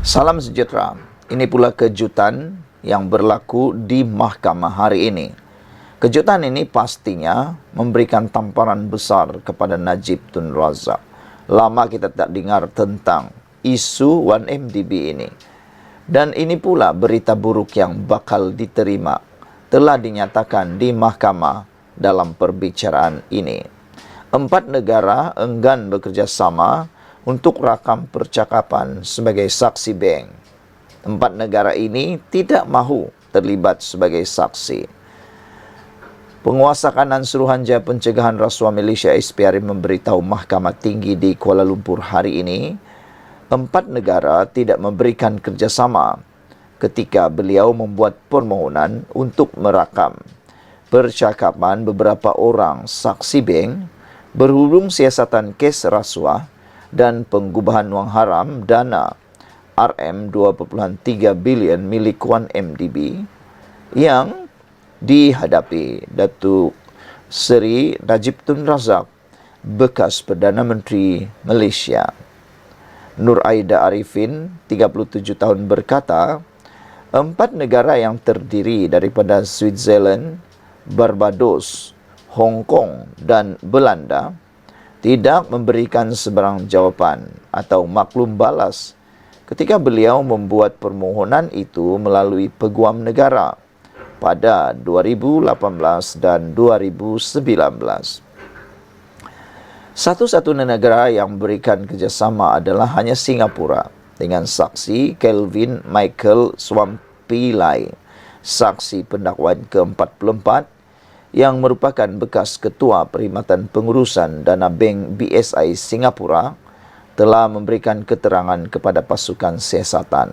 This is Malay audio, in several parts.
Salam sejahtera. Ini pula kejutan yang berlaku di mahkamah hari ini. Kejutan ini pastinya memberikan tamparan besar kepada Najib Tun Razak. Lama kita tak dengar tentang isu 1MDB ini. Dan ini pula berita buruk yang bakal diterima telah dinyatakan di mahkamah dalam perbicaraan ini. 4 negara enggan bekerjasama untuk rakam percakapan sebagai saksi bank. 4 negara ini tidak mahu terlibat sebagai saksi. Penguasa kanan Suruhanjaya Pencegahan Rasuah Malaysia SPRM memberitahu Mahkamah Tinggi di Kuala Lumpur hari ini, 4 negara tidak memberikan kerjasama ketika beliau membuat permohonan untuk merakam percakapan beberapa orang saksi bank berhubung siasatan kes rasuah dan pengubahan wang haram dana RM2.3 bilion milik 1MDB yang dihadapi Datuk Seri Najib Tun Razak, bekas Perdana Menteri Malaysia. Nur Aida Arifin, 37 tahun berkata, 4 negara yang terdiri daripada Switzerland, Barbados, Hong Kong dan Belanda tidak memberikan sebarang jawapan atau maklum balas ketika beliau membuat permohonan itu melalui peguam negara pada 2018 dan 2019. Satu-satunya negara yang memberikan kerjasama adalah hanya Singapura dengan saksi Kelvin Michael Swampilai, saksi pendakwaan ke-44 yang merupakan bekas Ketua Perkhidmatan Pengurusan Dana Bank BSI Singapura, telah memberikan keterangan kepada pasukan siasatan.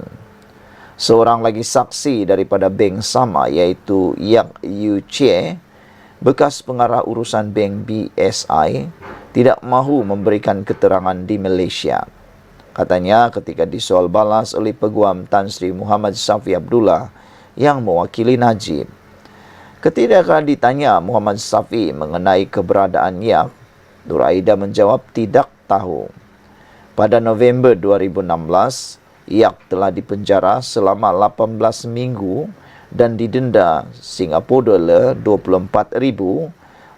Seorang lagi saksi daripada bank sama iaitu Yak Yu Chie, bekas pengarah urusan bank BSI, tidak mahu memberikan keterangan di Malaysia. Katanya ketika disoal balas oleh Peguam Tan Sri Muhammad Safi Abdullah yang mewakili Najib. Ketika ditanya Muhammad Safi mengenai keberadaan Yak, Nur Aida menjawab tidak tahu. Pada November 2016, Yak telah dipenjara selama 18 minggu dan didenda Singapura dolar 24,000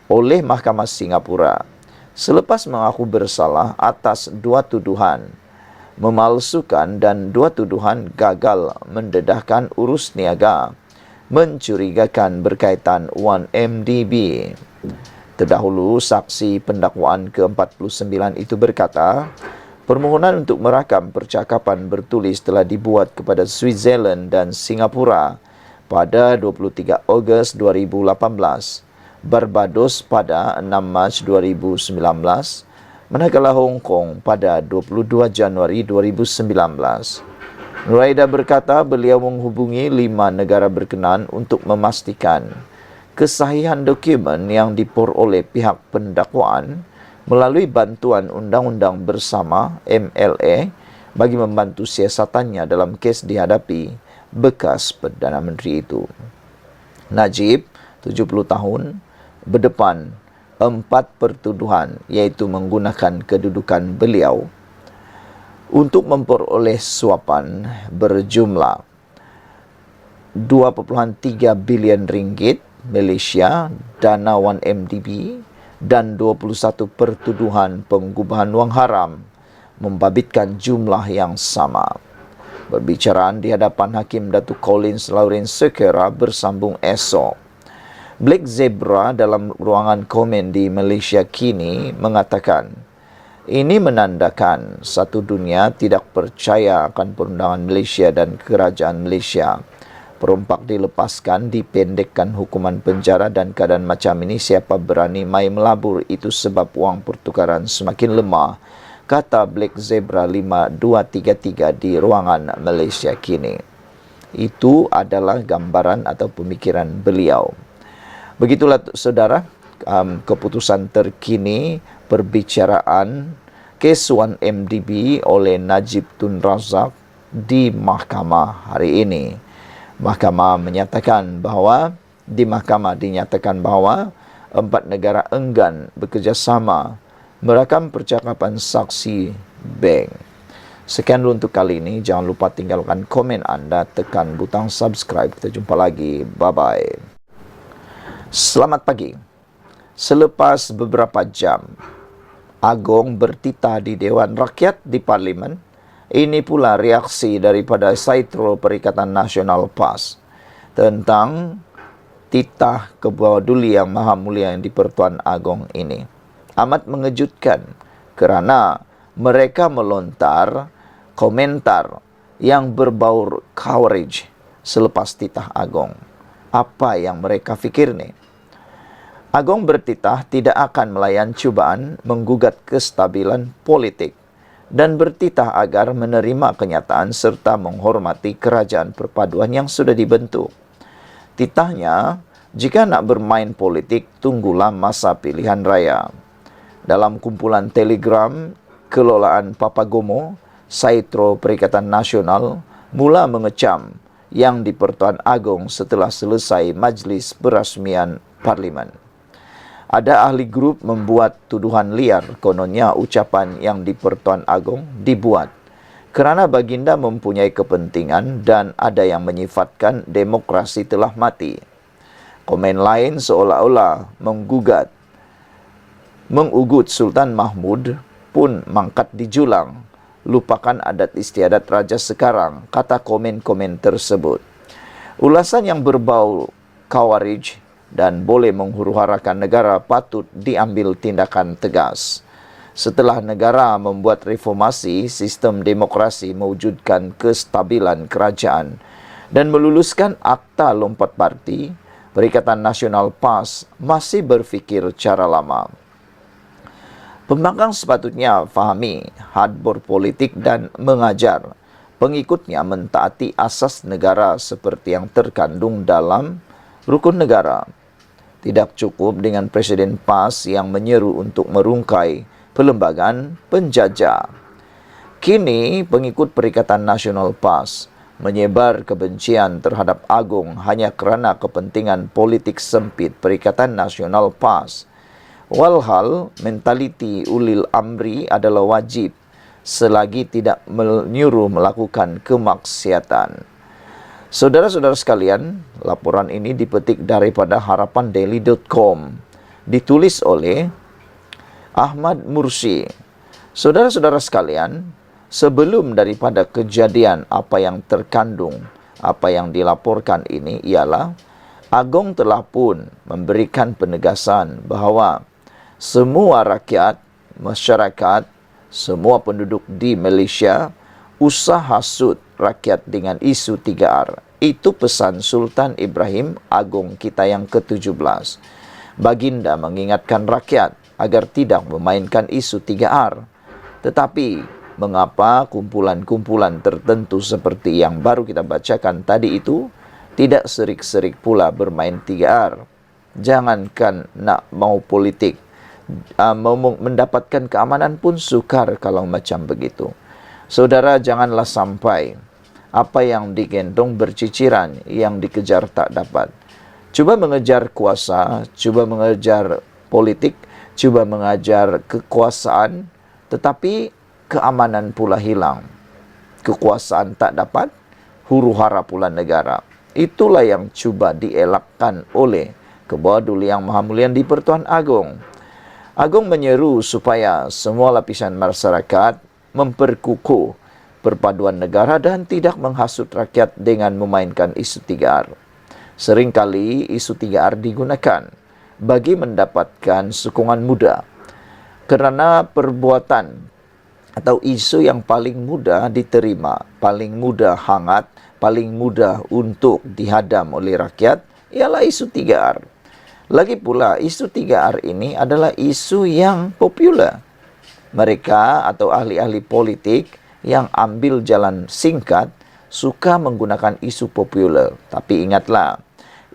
oleh Mahkamah Singapura selepas mengaku bersalah atas 2 tuduhan memalsukan dan 2 tuduhan gagal mendedahkan urus niaga mencurigakan berkaitan 1MDB. Terdahulu, saksi pendakwaan ke-49 itu berkata, permohonan untuk merakam percakapan bertulis telah dibuat kepada Switzerland dan Singapura pada 23 Ogos 2018, Barbados pada 6 Mac 2019, manakala Hong Kong pada 22 Januari 2019. Nur Aida berkata beliau menghubungi 5 negara berkenan untuk memastikan kesahihan dokumen yang diperoleh pihak pendakwaan melalui bantuan Undang-Undang Bersama MLA bagi membantu siasatannya dalam kes dihadapi bekas Perdana Menteri itu. Najib, 70 tahun, berdepan 4 pertuduhan iaitu menggunakan kedudukan beliau untuk memperoleh suapan berjumlah 2.3 bilion ringgit Malaysia dana 1MDB dan 21 pertuduhan pengubahan wang haram membabitkan jumlah yang sama. Berbicaraan di hadapan Hakim Datuk Collins Lawrence Sekera bersambung esok. Black Zebra dalam ruangan komen di Malaysia kini mengatakan, ini menandakan satu dunia tidak percaya akan perundangan Malaysia dan kerajaan Malaysia. Perompak dilepaskan, dipendekkan hukuman penjara dan keadaan macam ini siapa berani mai melabur itu sebab wang pertukaran semakin lemah, kata Black Zebra 5233 di ruangan Malaysia kini. Itu adalah gambaran atau pemikiran beliau. Begitulah saudara, keputusan terkini perbicaraan kes 1MDB oleh Najib Tun Razak di mahkamah hari ini. Mahkamah menyatakan bahawa dinyatakan bahawa 4 negara enggan bekerjasama merakam percakapan saksi bank. Sekian dulu untuk kali ini. Jangan lupa tinggalkan komen Anda, tekan butang subscribe. Kita jumpa lagi. Bye-bye. Selamat pagi. Selepas beberapa jam, Agong bertitah di Dewan Rakyat di Parlimen. Ini pula reaksi daripada Saitro Perikatan Nasional PAS tentang titah Ketua-Duli Yang Maha Mulia yang di-Pertuan Agong ini. Amat mengejutkan kerana mereka melontar komentar yang berbau coverage selepas titah Agong. Apa yang mereka fikir ni? Agong bertitah tidak akan melayan cubaan menggugat kestabilan politik dan bertitah agar menerima kenyataan serta menghormati kerajaan perpaduan yang sudah dibentuk. Titahnya, jika nak bermain politik, tunggulah masa pilihan raya. Dalam kumpulan telegram kelolaan Papagomo, Saitro Perikatan Nasional mula mengecam yang di-Pertuan Agong setelah selesai majlis perasmian Parlimen. Ada ahli grup membuat tuduhan liar, kononnya ucapan yang di-Pertuan Agong dibuat kerana baginda mempunyai kepentingan dan ada yang menyifatkan demokrasi telah mati. Komen lain seolah-olah mengugut Sultan Mahmud pun mangkat dijulang. Lupakan adat istiadat raja sekarang, kata komen-komen tersebut. Ulasan yang berbau kawarij dan boleh menghuru-harakan negara patut diambil tindakan tegas. Setelah negara membuat reformasi sistem demokrasi mewujudkan kestabilan kerajaan dan meluluskan Akta Lompat Parti, Perikatan Nasional PAS masih berfikir cara lama. Pembangkang sepatutnya fahami hadbor politik dan mengajar pengikutnya mentaati asas negara seperti yang terkandung dalam rukun negara. Tidak cukup dengan Presiden PAS yang menyeru untuk merungkai perlembagaan penjajah. Kini pengikut Perikatan Nasional PAS menyebar kebencian terhadap Agong hanya kerana kepentingan politik sempit Perikatan Nasional PAS. Walhal mentaliti ulil amri adalah wajib selagi tidak menyuruh melakukan kemaksiatan. Saudara-saudara sekalian, laporan ini dipetik daripada harapandaily.com, ditulis oleh Ahmad Mursi. Saudara-saudara sekalian, sebelum daripada kejadian apa yang terkandung, apa yang dilaporkan ini ialah Agong telah pun memberikan penegasan bahawa semua rakyat, masyarakat, semua penduduk di Malaysia usah hasut rakyat dengan isu 3R. Itu pesan Sultan Ibrahim Agong kita yang ke-17. Baginda mengingatkan rakyat agar tidak memainkan isu 3R. Tetapi, mengapa kumpulan-kumpulan tertentu seperti yang baru kita bacakan tadi itu tidak serik-serik pula bermain 3R? Jangankan nak mau politik, mendapatkan keamanan pun sukar kalau macam begitu. Saudara, janganlah sampai apa yang digendong berciciran, yang dikejar tak dapat. Cuba mengejar kuasa, cuba mengejar politik, cuba mengejar kekuasaan, tetapi keamanan pula hilang. Kekuasaan tak dapat, huru-hara pula negara. Itulah yang cuba dielakkan oleh Ketua-Duli Yang Maha Mulia di-Pertuan Agong. Agong menyeru supaya semua lapisan masyarakat memperkukuh perpaduan negara dan tidak menghasut rakyat dengan memainkan isu 3R. Seringkali isu 3R digunakan bagi mendapatkan sokongan muda kerana perbuatan atau isu yang paling mudah diterima, paling mudah hangat, paling mudah untuk dihadam oleh rakyat ialah isu 3R. Lagi pula, isu 3R ini adalah isu yang popular. Mereka atau ahli-ahli politik yang ambil jalan singkat suka menggunakan isu popular. Tapi ingatlah,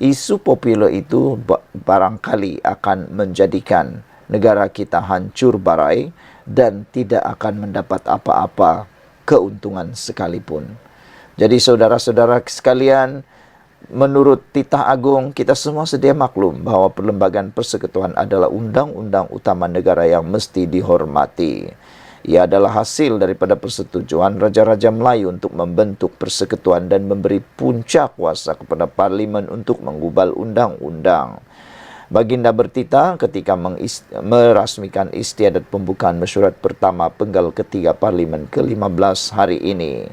isu popular itu barangkali akan menjadikan negara kita hancur barai dan tidak akan mendapat apa-apa keuntungan sekalipun. Jadi saudara-saudara sekalian, menurut titah Agong, kita semua sedia maklum bahawa Perlembagaan Persekutuan adalah undang-undang utama negara yang mesti dihormati. Ia adalah hasil daripada persetujuan Raja-Raja Melayu untuk membentuk persekutuan dan memberi punca kuasa kepada Parlimen untuk menggubal undang-undang. Baginda bertita ketika merasmikan istiadat pembukaan mesyuarat pertama penggal ketiga Parlimen ke-15 hari ini.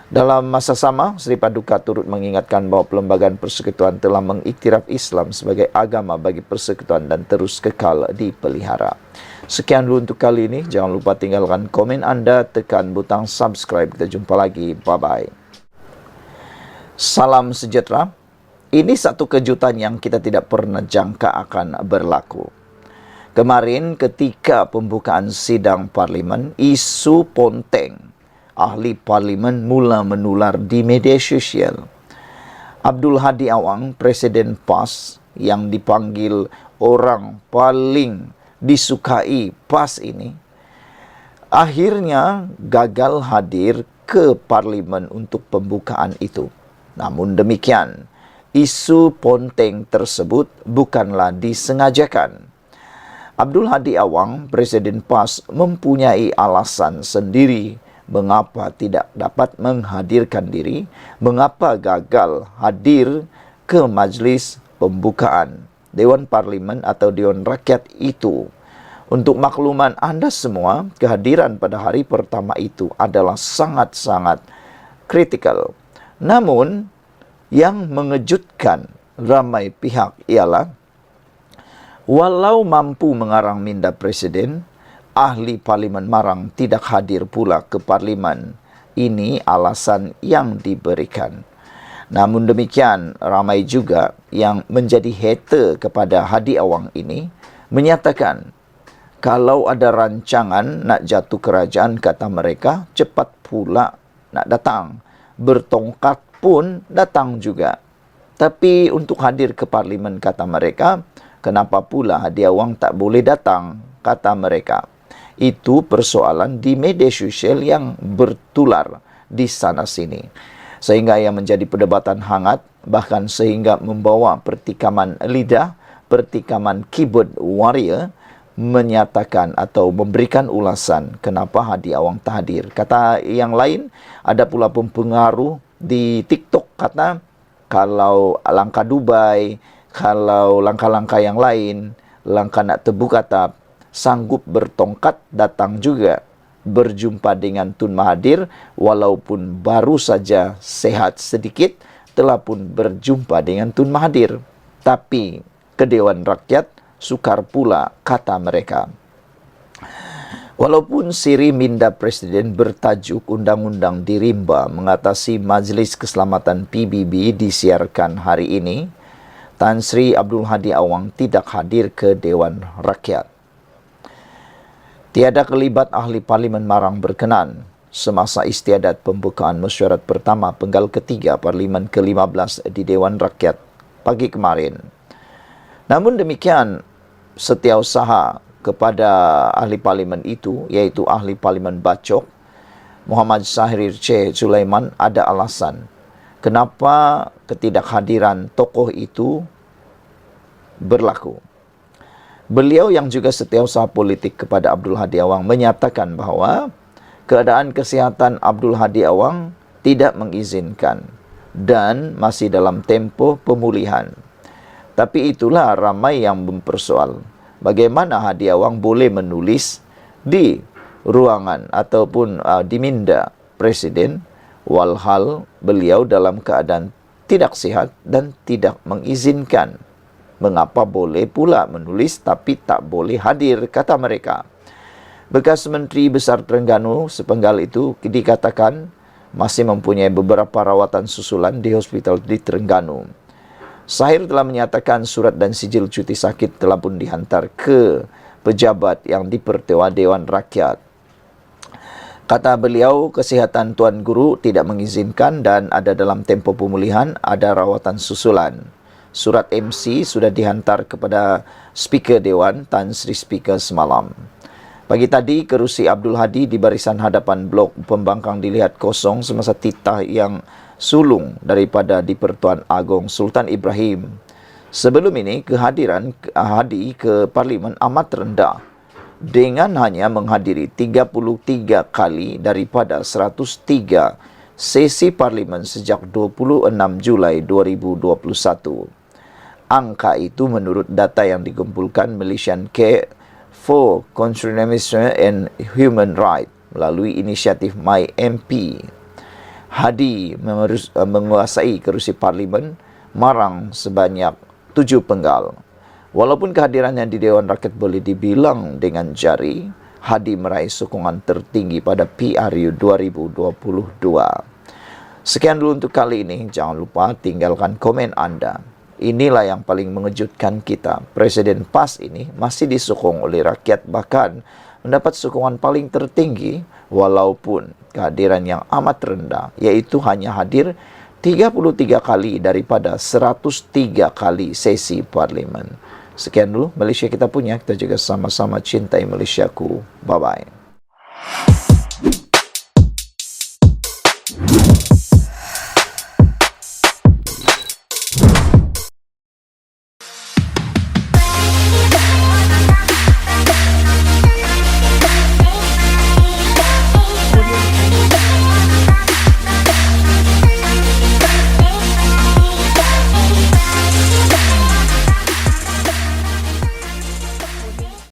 Dalam masa sama, Sri Paduka turut mengingatkan bahawa Perlembagaan Persekutuan telah mengiktiraf Islam sebagai agama bagi persekutuan dan terus kekal dipelihara. Sekian dulu untuk kali ini. Jangan lupa tinggalkan komen anda, tekan butang subscribe. Kita jumpa lagi. Bye-bye. Salam sejahtera. Ini satu kejutan yang kita tidak pernah jangka akan berlaku. Kemarin ketika pembukaan sidang parlimen, isu ponteng ahli parlimen mula menular di media sosial. Abdul Hadi Awang, Presiden PAS yang dipanggil orang paling disukai PAS ini, akhirnya gagal hadir ke parlimen untuk pembukaan itu. Namun demikian, isu ponteng tersebut bukanlah disengajakan. Abdul Hadi Awang, Presiden PAS, mempunyai alasan sendiri mengapa tidak dapat menghadirkan diri, mengapa gagal hadir ke majlis pembukaan Dewan Parlimen atau Dewan Rakyat itu. Untuk makluman anda semua, kehadiran pada hari pertama itu adalah sangat-sangat kritikal. Namun, yang mengejutkan ramai pihak ialah, walau mampu mengarang minda Presiden, ahli Parlimen Marang tidak hadir pula ke Parlimen. Ini alasan yang diberikan. Namun demikian, ramai juga yang menjadi hater kepada Hadi Awang ini menyatakan, kalau ada rancangan nak jatuh kerajaan, kata mereka, cepat pula nak datang. Bertongkat pun datang juga. Tapi untuk hadir ke Parlimen, kata mereka, kenapa pula Hadi Awang tak boleh datang, kata mereka. Itu persoalan di media sosial yang bertular di sana-sini. Sehingga yang menjadi perdebatan hangat, bahkan sehingga membawa pertikaman lidah, pertikaman keyboard warrior, menyatakan atau memberikan ulasan kenapa Hadi Awang tak hadir. Kata yang lain, ada pula pempengaruh di TikTok kata, kalau langkah Dubai, kalau langkah-langkah yang lain, langkah nak terbuka tap, sanggup bertongkat datang juga berjumpa dengan Tun Mahathir, walaupun baru saja sehat sedikit, telah pun berjumpa dengan Tun Mahathir. Tapi ke Dewan Rakyat sukar pula, kata mereka. Walaupun siri minda Presiden bertajuk Undang-Undang Dirimba mengatasi Majlis Keselamatan PBB disiarkan hari ini, Tan Sri Abdul Hadi Awang tidak hadir ke Dewan Rakyat. Tiada kelibat ahli Parlimen Marang berkenan semasa istiadat pembukaan mesyuarat pertama penggal ketiga Parlimen ke-15 di Dewan Rakyat pagi kemarin. Namun demikian, setiausaha kepada ahli Parlimen itu, iaitu ahli Parlimen Bacok, Muhammad Syahrir C. Sulaiman, ada alasan kenapa ketidakhadiran tokoh itu berlaku. Beliau yang juga setiausaha politik kepada Abdul Hadi Awang menyatakan bahawa keadaan kesihatan Abdul Hadi Awang tidak mengizinkan dan masih dalam tempoh pemulihan. Tapi itulah ramai yang mempersoal bagaimana Hadi Awang boleh menulis di ruangan ataupun di minda Presiden walhal beliau dalam keadaan tidak sihat dan tidak mengizinkan. Mengapa boleh pula menulis tapi tak boleh hadir, kata mereka. Bekas Menteri Besar Terengganu sepenggal itu dikatakan masih mempunyai beberapa rawatan susulan di hospital di Terengganu. Syahrir telah menyatakan surat dan sijil cuti sakit telah pun dihantar ke pejabat yang dipertewa Dewan Rakyat. Kata beliau, kesihatan Tuan Guru tidak mengizinkan dan ada dalam tempoh pemulihan, ada rawatan susulan. Surat MC sudah dihantar kepada Speaker Dewan Tan Sri Speaker semalam. Pagi tadi, kerusi Abdul Hadi di barisan hadapan blok pembangkang dilihat kosong semasa titah yang sulung daripada di-Pertuan Agong Sultan Ibrahim. Sebelum ini, kehadiran Hadi ke Parlimen amat rendah. dengan hanya menghadiri 33 kali daripada 103 sesi parlimen sejak 26 Julai 2021. Angka itu menurut data yang dikumpulkan Malaysian Care for Conservation and Human Rights melalui inisiatif MyMP. Hadi menguasai kerusi parlimen marang sebanyak 7 penggal. Walaupun kehadirannya di Dewan Rakyat boleh dibilang dengan jari, Hadi meraih sokongan tertinggi pada PRU 2022. Sekian dulu untuk kali ini. Jangan lupa tinggalkan komen Anda. Inilah yang paling mengejutkan kita. Presiden PAS ini masih disokong oleh rakyat, bahkan mendapat sokongan paling tertinggi walaupun kehadiran yang amat rendah, yaitu hanya hadir 33 kali daripada 103 kali sesi parlimen. Sekian dulu Malaysia kita punya. Kita juga sama-sama cintai Malaysiaku. Bye-bye.